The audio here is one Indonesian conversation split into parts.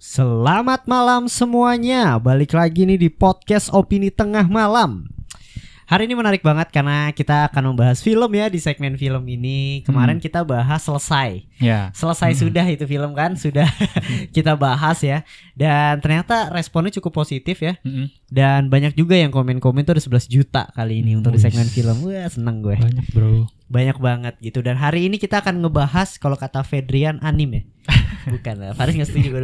Selamat malam semuanya. Balik lagi nih di podcast Opini Tengah Malam. Hari ini menarik banget karena kita akan membahas film ya di segmen film ini. Kemarin kita bahas selesai. Selesai sudah itu film kan, sudah kita bahas ya. Dan ternyata responnya cukup positif ya. Dan banyak juga yang komen-komen tuh ada 11 juta kali ini untuk di segmen film. Wah, seneng gue. Banyak bro. Banyak banget gitu. Dan hari ini kita akan ngebahas kalau kata Fedrian anime. Bukan lah, Faris gak setuju gue.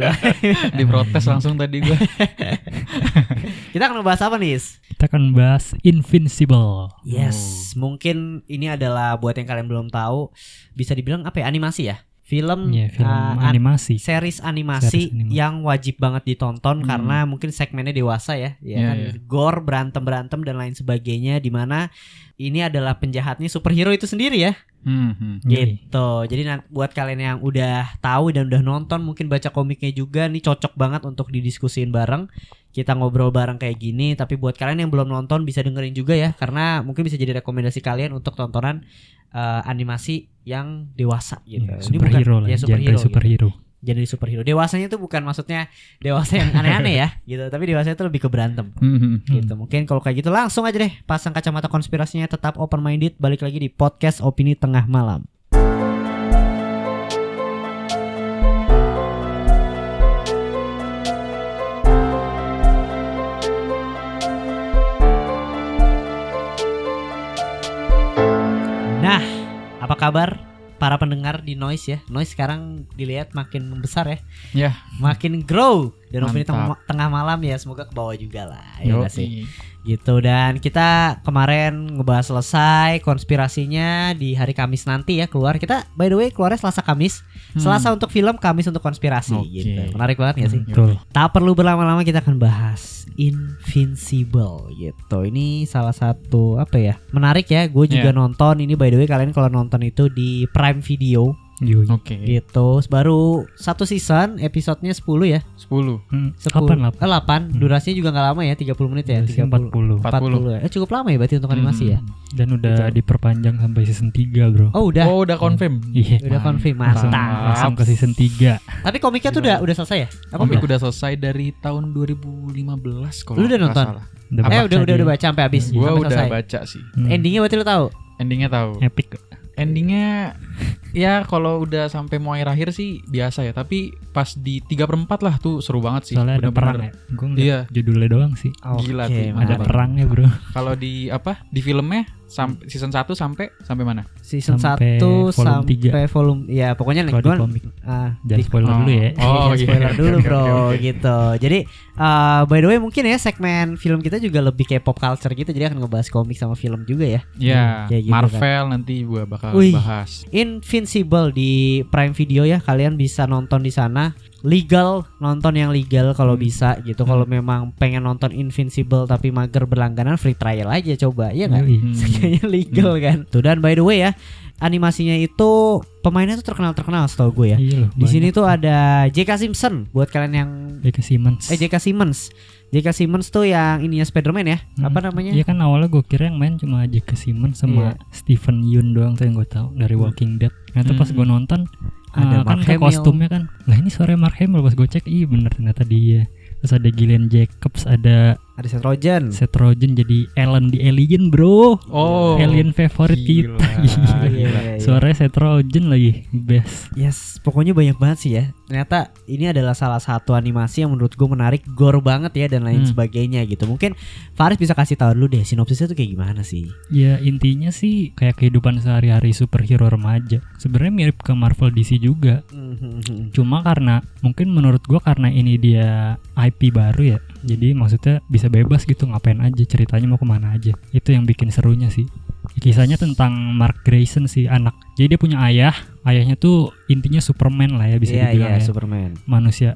Diprotes langsung tadi gue. Kita akan ngebahas apa nih? Kita akan bahas Invincible. Yes, mungkin ini adalah buat yang kalian belum tahu, bisa dibilang apa ya, animasi ya. Film, animasi. Series animasi yang wajib banget ditonton karena mungkin segmennya dewasa ya, kan? Gore, berantem dan lain sebagainya, dimana ini adalah penjahatnya superhero itu sendiri ya. Gitu. Jadi buat kalian yang udah tahu dan udah nonton, mungkin baca komiknya juga, nih cocok banget untuk didiskusin bareng. Kita ngobrol bareng kayak gini. Tapi buat kalian yang belum nonton bisa dengerin juga ya, karena mungkin bisa jadi rekomendasi kalian untuk tontonan animasi yang dewasa gitu. Ini superhero bukan lah, ya superhero. Superhero. Gitu. Jadi superhero. Dewasanya tuh bukan maksudnya dewasa yang aneh-aneh ya gitu, tapi dewasanya tuh lebih ke berantem. Gitu. Mungkin kalau kayak gitu langsung aja deh pasang kacamata konspirasinya, tetap open minded, balik lagi di podcast Opini Tengah Malam. Nah, apa kabar para pendengar di Noise ya? Noise sekarang dilihat makin membesar ya. Ya. Makin grow. Dan Opini tengah malam ya, semoga ke bawah juga lah. Ya gak sih? Gitu. Dan kita kemarin ngebahas selesai konspirasinya di hari Kamis nanti ya keluar. Kita by the way keluarnya Selasa Kamis. Selasa untuk film, Kamis untuk konspirasi gitu. Menarik banget gak sih? Betul. Tak perlu berlama-lama, kita akan bahas Invincible gitu. Ini salah satu apa ya, menarik ya. Gue juga nonton ini, by the way kalian kalau nonton itu di Prime Video. Gitu. Baru 1 season, episodenya 10 ya. 10. 8. Durasinya juga gak lama ya, 30 menit ya. 40. Cukup lama ya berarti untuk animasi ya. Dan udah diperpanjang sampai season 3 bro. Oh udah confirm. Iya. Udah confirm. Mantap. Langsung ke season 3. Tapi komiknya tuh udah selesai ya? Komik udah selesai dari tahun 2015 kalau. Lu udah nonton? Udah baca sampai habis. Gua udah baca sih. Endingnya berarti lu tahu? Endingnya tahu. Epic. Endingnya ya kalau udah sampai mau akhir sih biasa ya, tapi pas di 3/4 lah tuh seru banget sih. Soalnya ada perang ya. Gue ngeliat judulnya doang sih. Gila tuh. Ada perangnya bro. Kalau di di filmnya season 1 sampai mana? Season 1 sampai volume ya, pokoknya nih gua jangan spoiler dulu ya. Spoiler dulu bro. Gitu. Jadi by the way mungkin ya segmen film kita juga lebih kayak pop culture gitu, jadi akan ngebahas komik sama film juga ya. Iya, gitu Marvel kan. Nanti gua bakal bahas. Invincible di Prime Video ya, kalian bisa nonton di sana. Legal, nonton yang legal kalau bisa gitu. Kalau memang pengen nonton Invincible tapi mager berlangganan, free trial aja coba, ya nggak? Kayaknya legal kan. Tuh, dan by the way ya, animasinya itu pemainnya tuh terkenal setahu gue ya. Di sini tuh ada J.K. Simpson buat kalian yang J.K. Simmons tuh yang ininya Spider-Man ya. Apa namanya? Iya kan, awalnya gue kira yang main cuma J.K. Simmons sama Stephen Yeun doang tuh yang gue tahu dari Walking Dead. Ternyata pas gue nonton ada kan kayak kostumnya kan, lah ini suara Mark Hamill. Pas gue cek, iya bener ternyata dia. Terus ada Gillian Jacobs, ada Seth Rogen jadi Ellen di Alien bro. Alien favorit kita. Gila. Suaranya Seth Rogen lagi, best. Yes, pokoknya banyak banget sih ya. Ternyata ini adalah salah satu animasi yang menurut gue menarik, gore banget ya dan lain sebagainya gitu. Mungkin Faris bisa kasih tahu dulu deh sinopsisnya tuh kayak gimana sih? Ya intinya sih kayak kehidupan sehari-hari superhero remaja. Sebenarnya mirip ke Marvel DC juga. Cuma karena mungkin menurut gue karena ini dia IP baru ya, jadi maksudnya bisa bebas gitu, ngapain aja, ceritanya mau kemana aja. Itu yang bikin serunya sih. Kisahnya tentang Mark Grayson sih, anak. Jadi dia punya ayahnya tuh intinya Superman lah ya, bisa dibilang ya. Superman.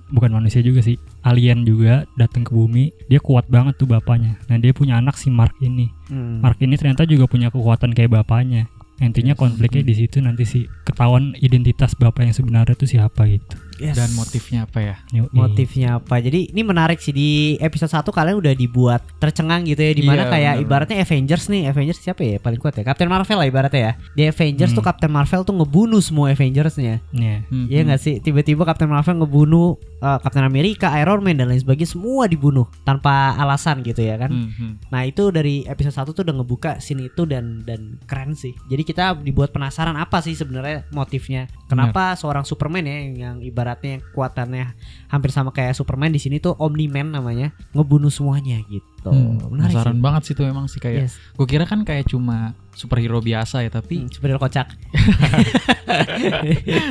Bukan manusia juga sih, alien juga datang ke bumi. Dia kuat banget tuh bapaknya. Nah dia punya anak si Mark ini. Mark ini ternyata juga punya kekuatan kayak bapaknya. Intinya konfliknya di situ, nanti sih ketahuan identitas bapak yang sebenarnya tuh siapa gitu. Yes. Dan motifnya apa ya? Motifnya apa? Jadi ini menarik sih, di episode 1 kalian udah dibuat tercengang gitu ya, dimana kayak bener. Ibaratnya Avengers nih, Avengers siapa ya paling kuat ya? Captain Marvel lah ibaratnya ya. Di Avengers tuh Captain Marvel tuh ngebunuh semua Avengersnya. Iya nggak sih? Tiba-tiba Captain Marvel ngebunuh Captain America, Iron Man dan lain sebagainya, semua dibunuh tanpa alasan gitu ya kan. Nah itu dari episode 1 tuh udah ngebuka scene itu dan keren sih. Jadi kita dibuat penasaran apa sih sebenarnya motifnya. Kenapa seorang Superman ya yang ibaratnya kekuatannya hampir sama kayak Superman, di sini tuh Omni-Man namanya, ngebunuh semuanya gitu. Penasaran banget sih tuh emang sih kayak. Gue kira kan kayak cuma superhero biasa ya, tapi superhero kocak.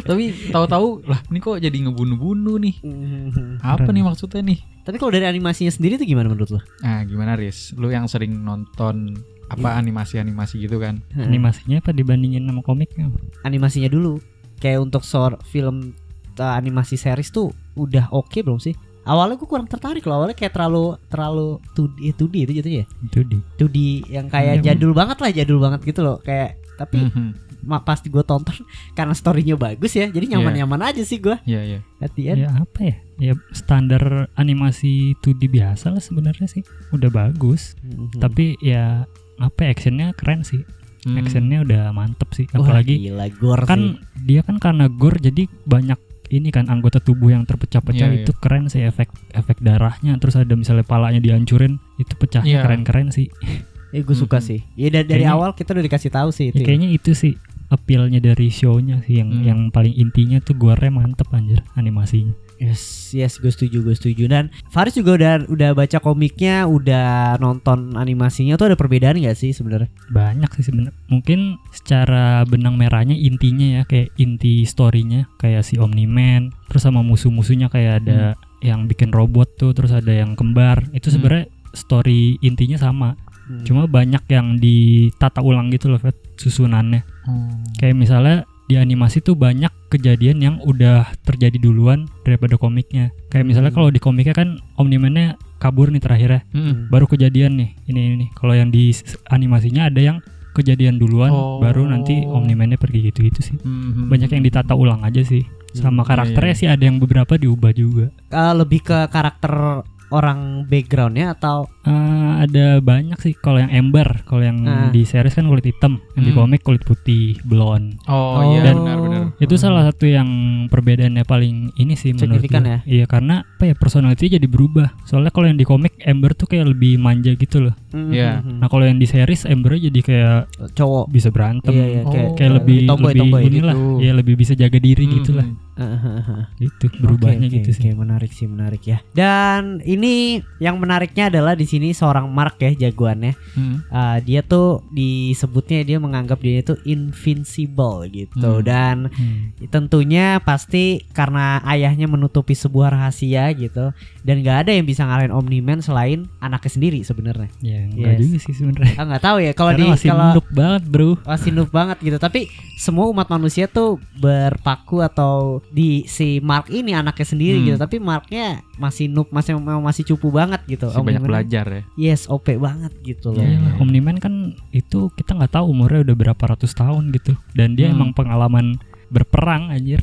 Tapi tahu-tahu lah ini kok jadi ngebunuh-bunuh nih. Apa nih maksudnya nih? Tapi kalau dari animasinya sendiri tuh gimana menurut lo? Nah gimana Riz? Lu yang sering nonton animasi-animasi gitu kan? Animasinya apa dibandingin sama komiknya? Animasinya dulu. Kayak untuk film animasi series tuh udah oke belum sih? Awalnya gue kurang tertarik loh, awalnya kayak terlalu 2D itu jatuhnya ya? 2D yang kayak jadul banget gitu loh, kayak tapi pas gue tonton karena storynya bagus ya, jadi nyaman-nyaman aja sih gue. Iya. Ya apa ya? Ya standar animasi 2D biasa lah sebenarnya sih, udah bagus. Tapi ya apa actionnya keren sih. Actionnya udah mantep sih, apalagi gila, gore kan sih. Dia kan karena gore jadi banyak ini kan anggota tubuh yang terpecah-pecah. Itu keren sih, efek darahnya, terus ada misalnya palanya dihancurin itu pecahnya keren-keren sih. Gue suka sih. Ya dari awal kita udah dikasih tahu sih itu. Ya, kayaknya itu sih appeal-nya dari show-nya sih yang paling intinya tuh gore-nya mantep anjir animasinya. Yes, gue setuju. Dan Faris juga udah baca komiknya, udah nonton animasinya, tuh ada perbedaan nggak sih sebenarnya? Banyak sih sebenarnya. Mungkin secara benang merahnya intinya ya, kayak inti story-nya kayak si Omni-Man, terus sama musuh-musuhnya kayak ada yang bikin robot tuh, terus ada yang kembar. Itu sebenarnya story intinya sama. Cuma banyak yang ditata ulang gitu loh, Fet, susunannya. Kayak misalnya di animasi tuh banyak kejadian yang udah terjadi duluan daripada komiknya. Kayak misalnya kalau di komiknya kan Omni-Man-nya kabur nih terakhirnya, baru kejadian nih ini. Kalau yang di animasinya ada yang kejadian duluan, baru nanti Omni-Man-nya pergi gitu sih. Banyak yang ditata ulang aja sih. Sama karakternya sih ada yang beberapa diubah juga. Lebih ke karakter orang backgroundnya atau ada banyak sih. Kalau yang Ember, kalau yang di series kan kulit hitam, yang di komik kulit putih blonde. Iya benar. Itu salah satu yang perbedaannya paling ini sih menurut gue. Ya? Iya, karena apa ya, personality jadi berubah. Soalnya kalau yang di komik Ember tuh kayak lebih manja gitu loh. Nah kalau yang di series Ember jadi kayak cowok, bisa berantem. Kayak lebih tomboy inilah. Iya, lebih bisa jaga diri gitulah. Gitu berubahnya gitu sih. Menarik ya. Dan ini yang menariknya adalah di sini seorang Mark ya, jagoannya. Dia tuh disebutnya, dia menganggap dia itu invincible gitu. Dan tentunya pasti karena ayahnya menutupi sebuah rahasia gitu, dan gak ada yang bisa ngalahin Omni-Man selain anaknya sendiri sebenarnya. Ya enggak juga sih sebenarnya. Nggak tahu ya kalau masih noob banget bro. Masih noob banget gitu. Tapi semua umat manusia tuh berpaku atau di si Mark ini anaknya sendiri gitu. Tapi Marknya masih noob, masih cupu banget gitu. Masih banyak belajar ya. Yes, OP banget gitu loh. Omni-Man kan itu kita nggak tahu umurnya udah berapa ratus tahun gitu. Dan dia emang pengalaman berperang anjir.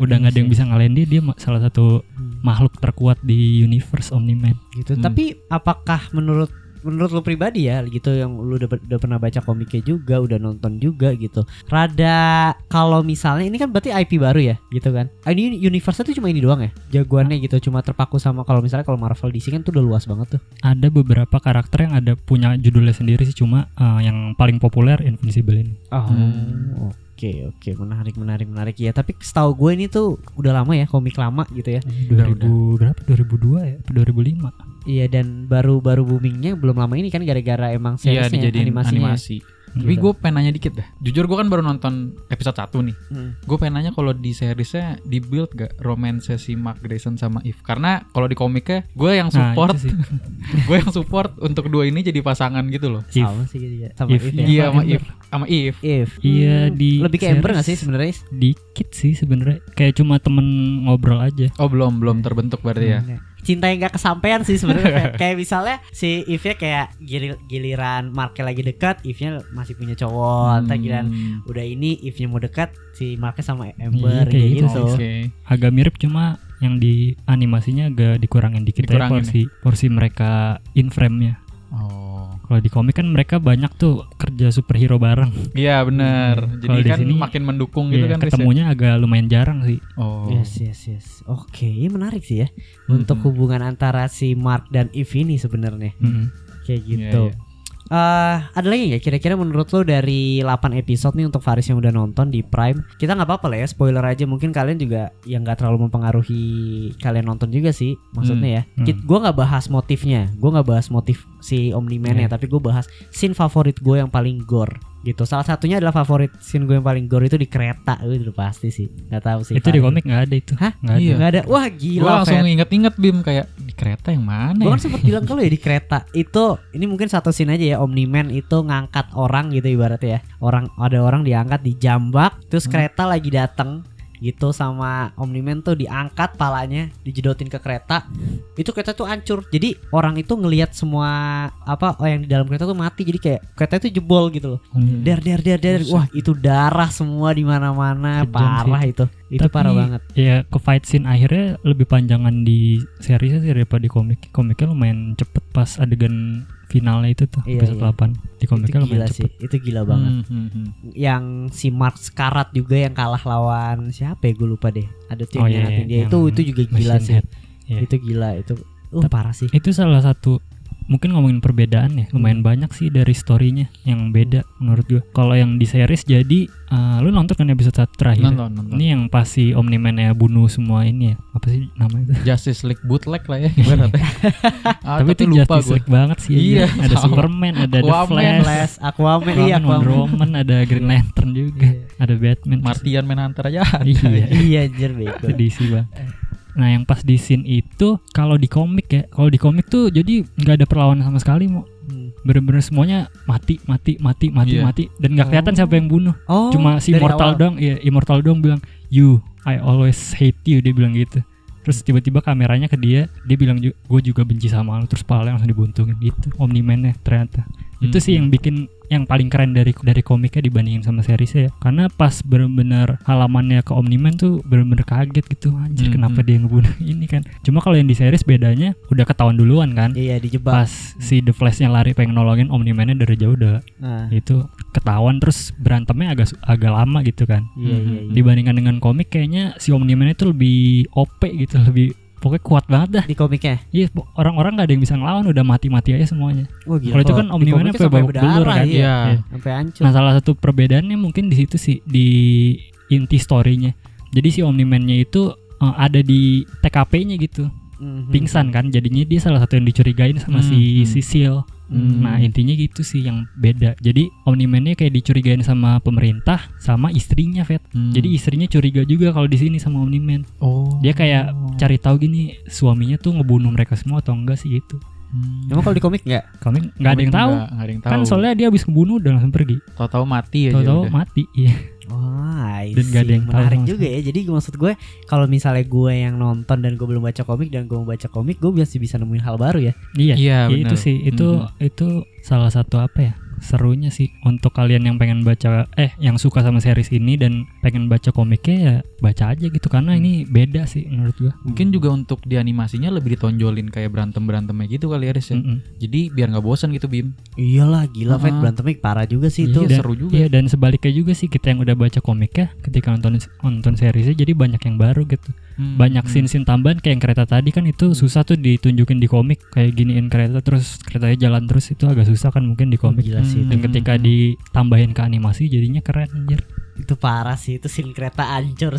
Udah nggak ada yang bisa ngalahin dia salah satu makhluk terkuat di universe Omni-Man gitu. Tapi apakah menurut lu pribadi ya gitu, yang lu udah pernah baca komiknya juga, udah nonton juga gitu, rada kalau misalnya ini kan berarti IP baru ya gitu kan, ini universe-nya tuh cuma ini doang ya jagoannya gitu, cuma terpaku sama kalau misalnya kalau Marvel DC kan tuh udah luas banget tuh. Ada beberapa karakter yang ada punya judulnya sendiri sih, cuma yang paling populer Invincible ini. Oke, menarik ya. Tapi setahu gue ini tuh udah lama ya, komik lama gitu ya. 2002 ya, 2005. Iya, dan baru boomingnya belum lama ini kan gara-gara emang seriesnya, animasi. Tapi gue pengen nanya dikit dah. Jujur gue kan baru nonton episode 1 nih. Gue pengen nanya kalau di seriesnya di build gak romance si Mark Grayson sama Eve? Karena kalau di komiknya gue yang support, gue yang support untuk dua ini jadi pasangan gitu loh. Sama sih gitu ya. Sama Eve. Iya, sama Eve. Iya, di lebih ke Ember gak sih sebenarnya? Dikit sih sebenarnya. Kayak cuma temen ngobrol aja. Oh, belum terbentuk berarti ya. cinta yang gak kesampaian sih sebenarnya. Kayak misalnya si Eve-nya kayak giliran Mark lagi dekat, Eve-nya masih punya cowok. Ntar giliran udah ini Eve-nya mau dekat, si Mark sama Amber kayak gitu. Agak mirip, cuma yang di animasinya agak dikurangin dikit ya porsi mereka in frame-nya. Kalau di komik kan mereka banyak tuh kerja superhero bareng. Iya benar. Jadi kan sini, makin mendukung gitu kan. Ketemunya agak lumayan jarang sih. Yes. Oke, menarik sih ya untuk hubungan antara si Mark dan Eve ini sebenarnya. Kayak gitu. Ada lagi nggak kira-kira menurut lo dari 8 episode nih untuk Faris yang udah nonton di Prime? Kita nggak apa-apa lah ya, spoiler aja, mungkin kalian juga yang nggak terlalu mempengaruhi kalian nonton juga sih, maksudnya ya. Gue nggak bahas motifnya, gue nggak bahas motif si Omni-Man-nya, tapi gue bahas scene favorit gue yang paling gore gitu. Salah satunya adalah favorit scene gue yang paling gore itu di kereta. Itu udah pasti sih. Gak tahu sih. Itu di komik nggak ada itu. Hah? Nggak ada. Wah gila. Gue langsung inget-inget Bim, kayak di kereta yang mana? Gue kan sempet bilang kalau ya di kereta itu, ini mungkin satu scene aja ya. Omni-Man itu ngangkat orang gitu ibaratnya ya. Ada orang diangkat di jambak, terus kereta lagi datang gitu, sama Omni-Man tuh diangkat palanya, dijedotin ke kereta. Itu kereta tuh hancur. Jadi orang itu ngelihat semua yang di dalam kereta tuh mati. Jadi kayak kereta itu jebol gitu loh. Der. Wah, itu darah semua di mana-mana. Parah itu. Itu parah banget. Ya ke fight scene akhirnya lebih panjangan di seriesnya sih daripada di komik. Komiknya lumayan cepet pas adegan finalnya itu tuh, episode 8. Di komiknya lumayan cepet. Itu gila banget. Yang si Mark Scarrat juga yang kalah lawan siapa ya, gue lupa deh. Ada tuh yang nyatin dia. Itu juga gila sih. Itu gila itu. Parah sih. Itu salah satu, mungkin ngomongin perbedaan ya, lumayan banyak sih dari story-nya yang beda menurut gue. Kalau yang di series jadi lu nonton kan episode 1 terakhir? Nonton. Ini yang pas si Omni-Man-nya bunuh semua ini ya. Apa sih namanya itu? Justice League bootleg lah ya ibaratnya. Tapi itu Justice League banget sih. Iya, ada Superman, ada The Flash, Aquaman, Wonder Woman, ada Green Lantern juga, ada Batman, Martian Manhunter aja. Iya anjir bego. DC banget. Nah yang pas di scene itu, kalau di komik tuh jadi nggak ada perlawanan sama sekali, mau bener-bener semuanya mati dan nggak kelihatan siapa yang bunuh. Cuma si Immortal doang, Immortal doang bilang I always hate you, dia bilang gitu. Terus tiba-tiba kameranya ke dia bilang gue juga benci sama lu, terus palanya langsung dibuntungin gitu. Omni-Man-nya ternyata. Itu sih yang bikin yang paling keren dari komiknya dibandingin sama seriesnya ya. Karena pas benar-benar halamannya ke Omni-Man tuh benar-benar kaget gitu. Anjir, kenapa dia ngebunuh ini kan. Cuma kalau yang di series bedanya udah ketahuan duluan kan. Iya, dijebak. Pas si The Flash-nya lari pengen nolongin Omni-Man-nya dari jauh udah. Itu ketahuan, terus berantemnya agak lama gitu kan. Iya. Dibandingkan dengan komik kayaknya si Omni-Man itu lebih OP gitu, lebih pokoknya kuat banget dah di komiknya. Iya, orang-orang gak ada yang bisa ngelawan, udah mati-mati aja semuanya. Kalau itu kan Omni-Man sampai babak belur kan. Iya. Sampai hancur. Nah, salah satu perbedaannya mungkin di situ sih, di inti story-nya. Jadi si Omni-Man-nya itu ada di TKP-nya gitu. Pingsan kan, jadinya dia salah satu yang dicurigain sama si Cecil. Nah intinya gitu sih yang beda. Jadi Omni-Man-nya kayak dicurigain sama pemerintah, sama istrinya Jadi istrinya curiga juga kalau di sini sama Omni-Man. Dia kayak cari tahu gini, suaminya tuh ngebunuh mereka semua atau enggak sih gitu. Emang kalau di komik nggak? Komik nggak ada yang tahu. Kan soalnya dia habis ngebunuh dan langsung pergi. Tahu-tahu mati aja. Tahu-tahu mati. Iya. Dan gak ada yang menarik tahu juga ya. Jadi maksud gue, kalau misalnya gue yang nonton dan gue belum baca komik dan gue mau baca komik, gue bisa nemuin hal baru ya. Iya, itu sih. Itu salah satu serunya sih untuk kalian yang pengen baca yang suka sama series ini dan pengen baca komiknya, ya baca aja gitu, karena ini beda sih menurut gua. Mungkin juga untuk di animasinya lebih ditonjolin kayak berantem-berantemnya gitu kali ya, Riz ya. Jadi biar nggak bosan gitu, Bim. Iyalah, gila fight berantemnya parah juga sih itu. Seru juga. Iya, dan sebaliknya juga sih, kita yang udah baca komiknya ketika nonton seriesnya jadi banyak yang baru gitu. Banyak scene-scene tambahan kayak yang kereta tadi kan, itu susah tuh ditunjukin di komik, kayak giniin kereta terus keretanya jalan terus, itu agak susah kan mungkin di komik. Dan ketika ditambahin ke animasi jadinya keren anjir. Itu parah sih, itu scene kereta hancur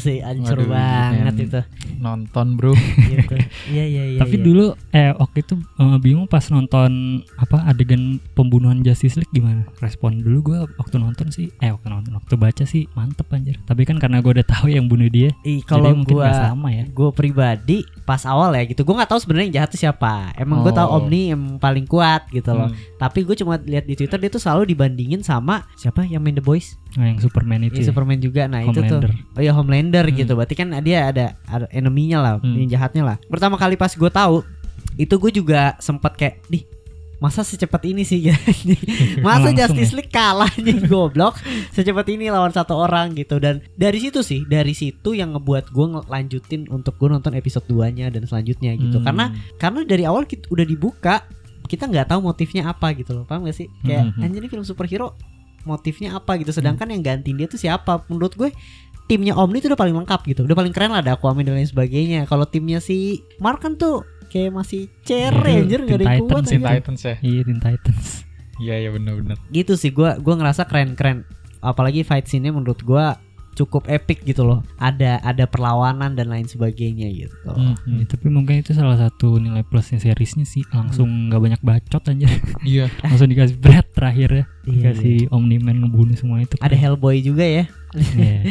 banget itu. Nonton bro. Gitu. Iya. Tapi dulu waktu itu bingung pas nonton adegan pembunuhan Justice League, gimana respon dulu gue waktu nonton sih, waktu baca sih mantep anjir. Tapi kan karena gue udah tahu yang bunuh dia, kalau mungkin gak sama ya. Gue pribadi pas awal ya gitu, gue nggak tahu sebenarnya yang jahat itu siapa. Emang gue tahu Omni yang paling kuat gitu loh. Tapi gue cuma lihat di Twitter dia tuh selalu dibandingin sama siapa yang main The Boys. Yang Superman itu. Superman juga. Nah Homelander. Itu tuh Homelander gitu. Berarti kan dia ada enemy-nya lah, yang jahatnya lah. Pertama kali pas gue tahu Itu gue juga sempat kayak masa secepat ini sih masa Justice League kalah nih goblok secepat ini lawan satu orang gitu. Dan dari situ yang ngebuat gue lanjutin untuk gue nonton episode 2-nya dan selanjutnya gitu. Karena dari awal kita udah dibuka, kita nggak tahu motifnya apa gitu loh, paham gak sih? Kayak anjir, ini film superhero motifnya apa gitu, sedangkan yang gantiin dia tuh siapa? Menurut gue timnya Omni tuh udah paling lengkap gitu, udah paling keren lah, ada Aquaman dan lain sebagainya. Kalau timnya si Mark kan tuh kayak masih anjir, gak ada yang kuat. Teen Titans ya. Iya, Teen Titans. Iya benar-benar. Gitu sih, gue ngerasa keren. Apalagi fight scene-nya menurut gue cukup epic gitu loh. Ada perlawanan dan lain sebagainya gitu. Ya, tapi mungkin itu salah satu nilai plusnya seriesnya sih, langsung nggak banyak bacot aja. Iya. Langsung dikasih berat terakhir ya. Dikasih Omni-Man ngebunuh semua itu. Ada Hellboy juga ya. Ya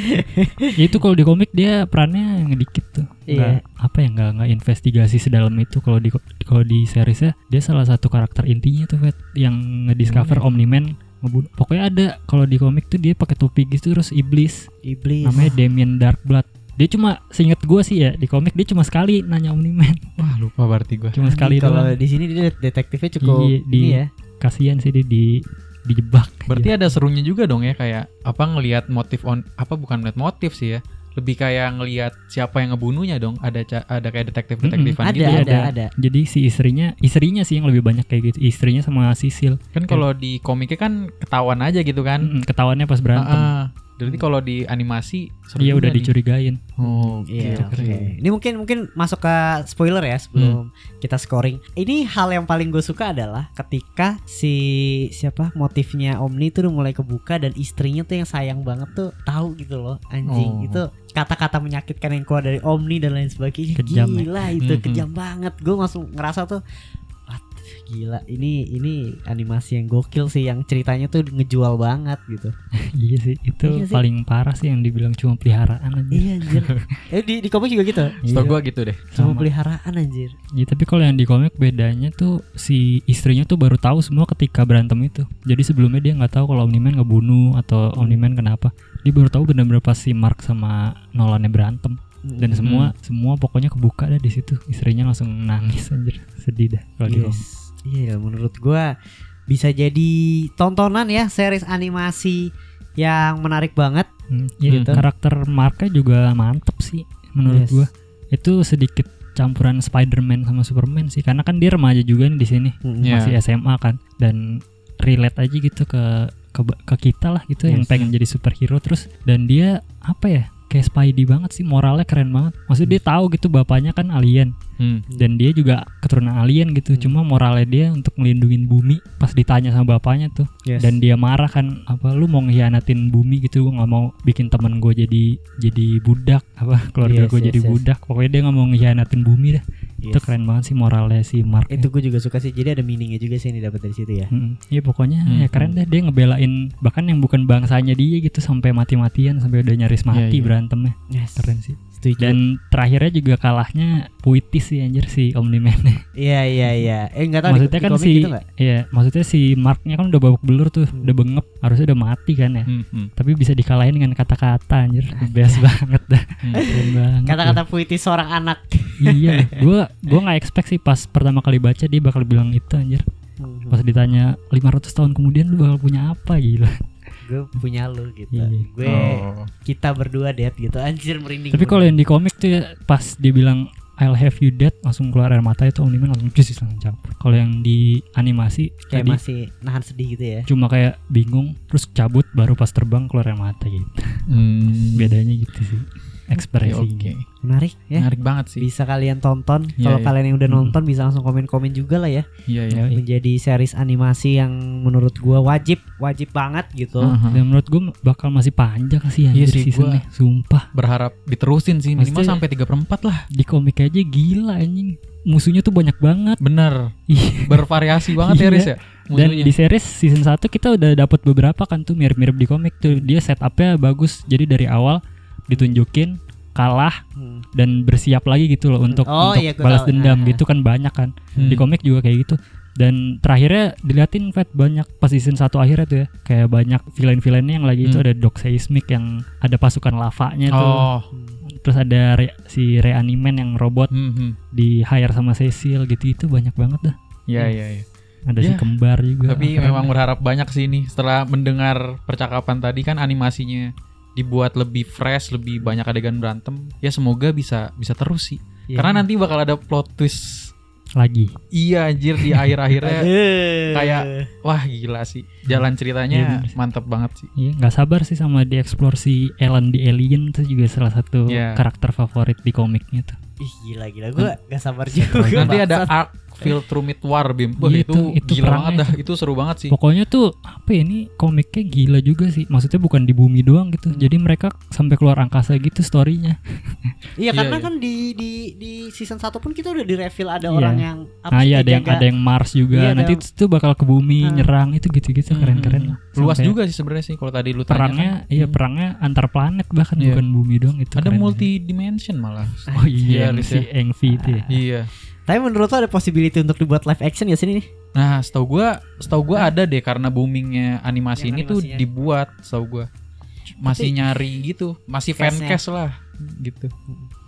itu kalau di komik dia perannya ngedikit tuh. Nggak investigasi sedalam itu. Kalau di seriesnya dia salah satu karakter intinya tuh, Fet, yang ngediscover Omni-Man. Pokoknya ada, kalau di komik tuh dia pakai topi gitu terus iblis. Namanya Damien Darkblood. Dia cuma, seinget gue sih ya, di komik dia cuma sekali nanya Omni-Man. Wah, lupa berarti gue. Cuma sekali doang. Kalau di sini dia detektifnya cukup ya. Kasihan sih dia dijebak. Berarti ada serunya juga dong ya, kayak ngelihat bukan ngeliat motif sih ya. Lebih kayak ngelihat siapa yang ngebunuhnya dong. Ada kayak detektifan gitu. Ada. Jadi si istrinya sih yang lebih banyak kayak gitu. Istrinya sama Sisil. Kan kalau di komiknya kan ketahuan aja gitu kan. Ketahuannya pas berantem. Jadi kalau di animasi iya udah dicurigain. Iya. Ini mungkin masuk ke spoiler ya sebelum kita scoring. Ini hal yang paling gue suka adalah ketika motifnya Omni itu udah mulai kebuka dan istrinya tuh yang sayang banget tuh tahu gitu loh, anjing. Itu kata-kata menyakitkan yang keluar dari Omni dan lain sebagainya. Kejam, gila ya? Itu kejam banget. Gue langsung ngerasa tuh gila, ini animasi yang gokil sih, yang ceritanya tuh ngejual banget gitu. Iya sih, itu paling parah sih yang dibilang cuma peliharaan aja. Iya anjir. Di komik juga gitu. Setahu gua gitu deh. Cuma peliharaan anjir. Iya, tapi kalau yang di komik bedanya tuh si istrinya tuh baru tahu semua ketika berantem itu. Jadi sebelumnya dia nggak tahu kalau Omni-Man ngebunuh atau Omni-Man kenapa. Dia baru tahu benar-benar pas si Mark sama Nolan berantem. Dan semua pokoknya kebuka dah di situ. Istrinya langsung nangis anjir, sedih dah kalau di komik. Iya, menurut gua bisa jadi tontonan ya, series animasi yang menarik banget. Gitu. Karakter Marknya juga mantep sih menurut gua. Itu sedikit campuran Spider-Man sama Superman sih, karena kan dia remaja juga nih di sini, masih SMA kan, dan relate aja gitu ke kita lah gitu, yang pengen jadi superhero terus. Dan dia kayak Spidey banget sih, moralnya keren banget. Maksudnya dia tahu gitu bapaknya kan alien, dan dia juga keturunan alien gitu. Cuma moralnya dia untuk ngelindungin bumi pas ditanya sama bapaknya tuh. Dan dia marah kan, lu mau ngehianatin bumi gitu, gue nggak mau bikin teman gue jadi budak, keluarga gue jadi budak. Pokoknya dia nggak mau ngehianatin bumi dah. Itu keren banget sih moralnya si Mark. Itu gue juga suka sih. Jadi ada meaningnya juga sih yang didapat dari situ ya. Iya pokoknya ya keren deh, dia ngebelain bahkan yang bukan bangsanya dia gitu sampai mati-matian, sampai udah nyaris mati berantemnya. Keren sih. Setuju. Dan terakhirnya juga kalahnya puitis sih anjir si Omni-Man. Iya. Enggak tahu maksudnya kan gitu maksudnya si Marknya kan udah babak belur tuh, udah bengep, harusnya udah mati kan ya. Tapi bisa dikalahin dengan kata-kata anjir. Best banget dah. Kata-kata puitis seorang anak. Iya, gua enggak expect sih pas pertama kali baca dia bakal bilang itu anjir. Pas ditanya 500 tahun kemudian lu bakal punya apa, gila. Gue punya lu gitu. Kita berdua dead gitu, anjir merinding. Tapi kalau yang di komik tuh ya, pas dia bilang I'll have you dead, langsung keluar air mata itu Omni-Man langsung cabut. Kalau yang di animasi kayak masih nahan sedih gitu ya. Cuma kayak bingung terus cabut, baru pas terbang keluar air mata gitu. Bedanya gitu sih. Ekspresi. Menarik ya. Menarik banget sih. Bisa kalian tonton. Kalau kalian yang udah nonton bisa langsung komen-komen juga lah ya. Iya. Menjadi series animasi yang menurut gua wajib banget gitu. Dan menurut gua bakal masih panjang sih anjir seasonnya. Sumpah. Berharap diterusin sih, minimal sampai 3/4 lah. Di komik aja gila anjing. Musuhnya tuh banyak banget. Bener. Bervariasi banget ya Riz ya. Dan di series season 1 kita udah dapat beberapa kan tuh mirip-mirip di komik tuh. Dia setupnya bagus. Jadi dari awal ditunjukin kalah dan bersiap lagi gitu loh untuk balas dendam gitu kan, banyak kan. Di komik juga kayak gitu. Dan terakhirnya diliatin banyak pas season 1 akhirnya tuh ya, kayak banyak villain-villainnya yang lagi itu ada Doc Seismic yang ada pasukan lavanya tuh. Terus ada si Reaniman yang robot di hire sama Cecil gitu banyak banget dah. Iya. Ada si kembar juga. Tapi memang berharap banyak sih ini. Setelah mendengar percakapan tadi kan animasinya dibuat lebih fresh, lebih banyak adegan berantem. Ya semoga bisa terus sih. Karena nanti bakal ada plot twist lagi. Iya anjir di akhir-akhirnya kayak wah gila sih. Jalan ceritanya mantap banget sih. Iya, enggak sabar sih sama dieksplor si Ellen the Alien, itu juga salah satu karakter favorit di komiknya tuh. Ih gila gue gak sabar juga. Nanti ada arc Field Through Mid War Bim. Wah itu gila banget dah. Itu seru banget sih. Pokoknya tuh apa ya, ini komiknya gila juga sih. Maksudnya bukan di bumi doang gitu. Jadi mereka sampai keluar angkasa gitu story-nya. Iya karena kan di season 1 pun kita udah di-reveal ada orang yang ada yang Mars juga. Nanti itu bakal ke bumi nyerang itu gitu-gitu keren-keren lah. Luas juga sih sebenarnya sih kalau tadi lu tanya. Perangnya antar planet bahkan bukan bumi doang itu. Ada multi dimension malah. Oh iya si Engvi itu ya. Iya. Tapi menurut lo ada possibility untuk dibuat live action ya sini nih? Nah, setahu gua ada deh karena boomingnya animasi ini tuh dibuat, setahu gua. Masih nyari gitu, masih fancast lah gitu.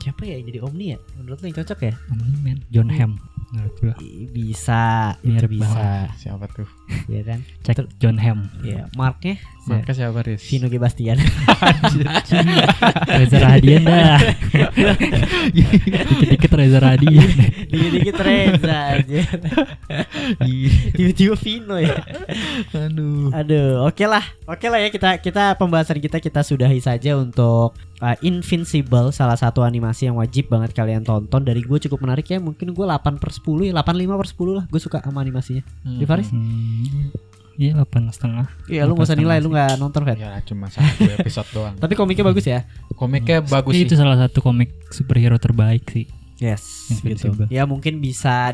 Siapa ya yang jadi Omni ya? Menurut lo yang cocok ya? Omni man, John Hamm. Menurut gua. Bisa, itu bisa. Siapa tuh? Iya kan? Cek John Hamm. Iya, Marknya siapa Riz? Vino G. Bastian. Reza Radian dah. Dikit-dikit Reza Radian. Dikit-dikit Reza aja. Tiba-tiba Vino ya. Aduh, oke lah ya kita pembahasan kita sudahi saja untuk Invincible, salah satu animasi yang wajib banget kalian tonton. Dari gue cukup menarik ya. Mungkin gue 8/10 ya, 8/5/10 lah. Gue suka sama animasinya. Di Faris? Iya 8,5. Iya lu gak usah nilai, lu gak nonton Fer. Ya cuma 1 episode doang. Tapi komiknya bagus ya. Komiknya bagus sih. Itu salah satu komik superhero terbaik sih. Yes, gitu. Ya mungkin bisa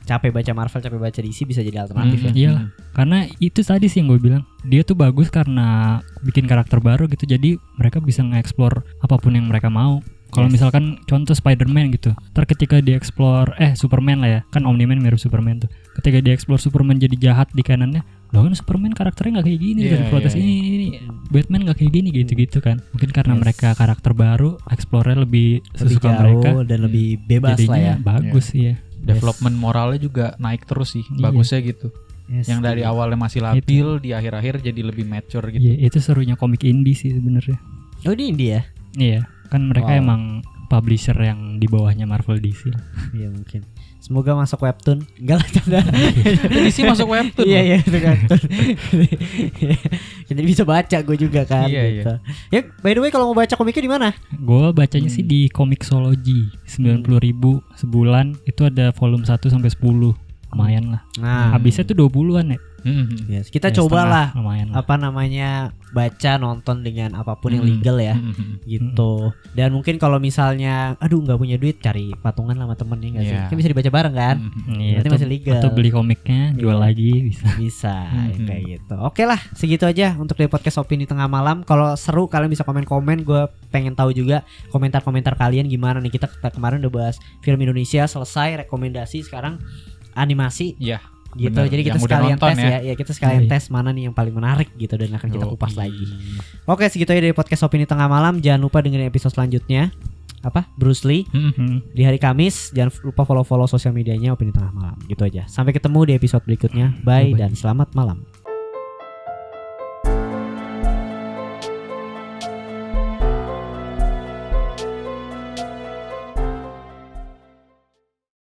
capek baca Marvel, capek baca DC, bisa jadi alternatif ya. Iya, karena itu tadi sih yang gue bilang. Dia tuh bagus karena bikin karakter baru gitu. Jadi mereka bisa nge-explore apapun yang mereka mau. Kalau misalkan contoh Spider-Man gitu, ketika di-explore Superman lah ya, kan Omni-Man mirip Superman tuh. Ketika di-explore Superman jadi jahat di kanannya, loh kan Superman karakternya nggak kayak gini, dari protes ini, Batman nggak kayak gini gitu kan. Mungkin karena mereka karakter baru, explore-nya lebih sesuka jauh mereka dan lebih bebas lah ya. Bagus ya. Development moralnya juga naik terus sih, bagusnya gitu. Yang dari awalnya masih labil, di akhir-akhir jadi lebih mature gitu. Iya, itu serunya komik indie sih sebenarnya. Oh ini indie ya? Iya, kan mereka emang publisher yang di bawahnya Marvel DC. Iya mungkin. Semoga masuk webtoon. Enggak lah canda. DC masuk webtoon. Iya itu webtoon. Jadi bisa baca gue juga kan. Gitu. Ya by the way kalau mau baca komiknya di mana? Gue bacanya sih di Comixology 90.000 sebulan. Itu ada volume 1 sampai 10. Lumayan lah. Nah, habisnya tuh 20-an ya. Yes, kita cobalah baca nonton dengan apapun yang legal ya gitu. Dan mungkin kalau misalnya nggak punya duit, cari patungan lah sama temen ya nggak sih, kan bisa dibaca bareng kan. Berarti masih legal. Atau beli komiknya jual lagi bisa ya, kayak gitu. Oke lah, segitu aja untuk di podcast Opini Tengah Malam. Kalau seru kalian bisa komen-komen. Gue pengen tahu juga komentar-komentar kalian gimana nih. Kita kemarin udah bahas film Indonesia selesai, rekomendasi, sekarang animasi. Iya. Gitu. Bener, jadi kita sekalian tes ya kita sekalian tes mana nih yang paling menarik gitu, dan akan kita kupas lagi. Oke, segitu aja dari podcast Opini Tengah Malam. Jangan lupa dengerin episode selanjutnya Bruce Lee di hari Kamis. Jangan lupa follow sosial medianya Opini Tengah Malam. Gitu aja. Sampai ketemu di episode berikutnya. Bye dan selamat malam.